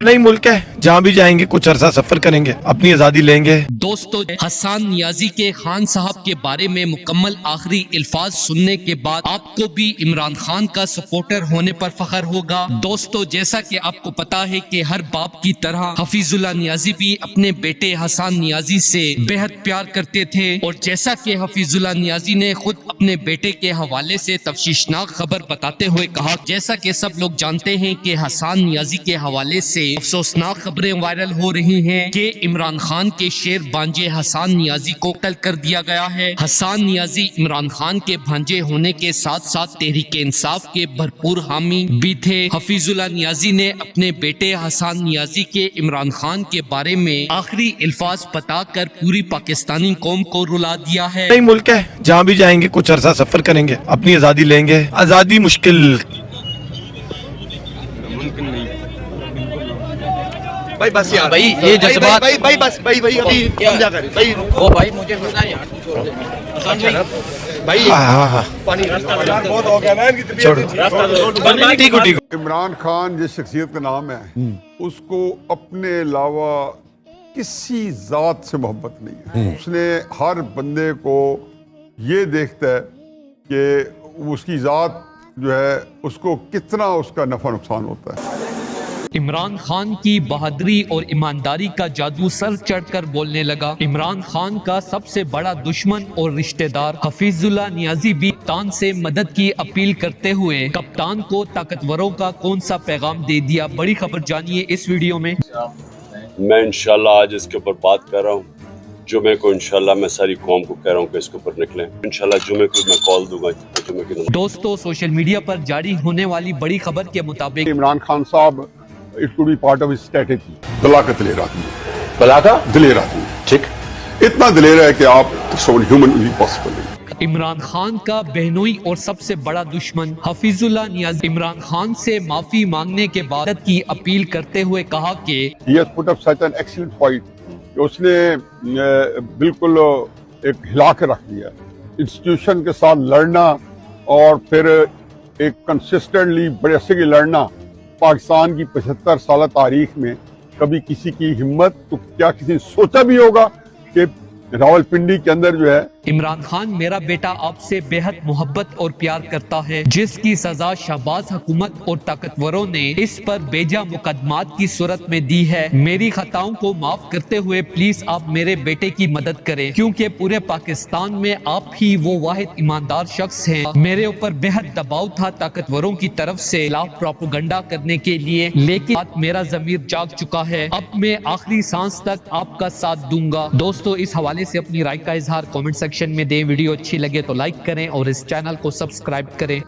नई मुल्क है, जहाँ भी जाएंगे कुछ अरसा सफर करेंगे, अपनी आजादी लेंगे। दोस्तों, हसन नियाजी के खान साहब के बारे में मुकम्मल आखिरी अल्फाज सुनने के बाद आपको भी इमरान खान का सपोर्टर होने पर फख्र होगा। दोस्तों, जैसा कि आपको पता है कि हर बाप की तरह हफीजुल्लाह नियाजी भी अपने बेटे हसन नियाजी से बेहद प्यार करते थे, और जैसा कि हफीजुल्लाह नियाजी ने खुद अपने बेटे के हवाले से तफसीशनाक खबर बताते हुए कहा, जैसा कि सब लोग जानते हैं कि हसन नियाजी के हवाले से अफसोसनाक खबरें वायरल हो रही हैं कि इमरान खान के शेर भांजे हसन नियाजी को कत्ल कर दिया गया है। हसन नियाजी इमरान खान के भांजे होने के साथ साथ तहरीक इंसाफ के भरपूर हामी भी थे। हफीजुल्लाह नियाजी ने अपने बेटे हसन नियाजी के इमरान खान के बारे में आखिरी अल्फाज बताकर पूरी पाकिस्तानी कौम को रुला दिया है। नई मुल्क है, जहाँ भी जाएंगे कुछ अरसा सफर करेंगे, अपनी आजादी लेंगे। आजादी मुश्किल भाई बस यार, भाई ये जज्बात भाई बस भाई अभी समझा कर भाई, ओ भाई मुझे पता है यार, भाई पानी बहुत हो गया ना इनकी ठीक। इमरान खान जिस शख्सियत का नाम है, उसको अपने अलावा किसी ज़ात से मोहब्बत नहीं है। उसने हर बंदे को ये देखता है कि उसकी ज़ात जो है उसको कितना उसका नफा नुकसान होता है। इमरान खान की बहादुरी और ईमानदारी का जादू सर चढ़कर बोलने लगा। इमरान खान का सबसे बड़ा दुश्मन और रिश्तेदार हफीजुल्लाह नियाजी भी कप्तान से मदद की अपील करते हुए कप्तान को ताकतवरों का कौन सा पैगाम दे दिया। बड़ी खबर जानिए इस वीडियो में। मैं इंशाल्लाह आज इसके ऊपर बात कर रहा हूँ। जुमे को इंशाल्लाह मैं सारी कौम को कह रहा हूँ कि इसके ऊपर निकलें। इंशाल्लाह जुमे को मैं कॉल दूंगा, जुमे की नमाज़। दोस्तों, सोशल मीडिया पर जारी होने वाली बड़ी खबर के मुताबिक इमरान खान साहब it could be part of his strategy. बलाकत दिलेर आदमी, बलाका दिलेर आदमी, ठीक, इतना दिलेर है कि आप ह्यूमन भी पॉसिबल नहीं। इमरान खान का बहनोई और सबसे बड़ा दुश्मन हफीजुल्लाह नियाजी इमरान खान से माफी मांगने के बाद मदद की अपील करते हुए कहा कि He has put up such an excellent fight कि उसने बिल्कुल एक हिला के रख दिया। इंस्टीट्यूशन के साथ लड़ना और फिर एक कंसिस्टेंटली बड़े से लड़ना, पाकिस्तान की 75 साल तारीख में कभी किसी की हिम्मत, तो क्या किसी ने सोचा भी होगा कि रावलपिंडी के अंदर जो है इमरान खान मेरा बेटा आपसे बेहद मोहब्बत और प्यार करता है, जिसकी सजा शहबाज हुकूमत और ताकतवरों ने इस पर बेजा मुकदमात की सूरत में दी है। मेरी खताओं को माफ करते हुए प्लीज आप मेरे बेटे की मदद करें, क्योंकि पूरे पाकिस्तान में आप ही वो वाहिद ईमानदार शख्स हैं। मेरे ऊपर बेहद दबाव था ताकतवरों की तरफ से लाभ प्रोपेगेंडा करने के लिए, लेकिन आज मेरा ज़मीर जाग चुका है। अब मैं आखिरी सांस तक आपका साथ दूंगा। दोस्तों, इस हवाले से अपनी राय का इजहार कमेंट सेक्शन में दें। वीडियो अच्छी लगे तो लाइक करें और इस चैनल को सब्सक्राइब करें।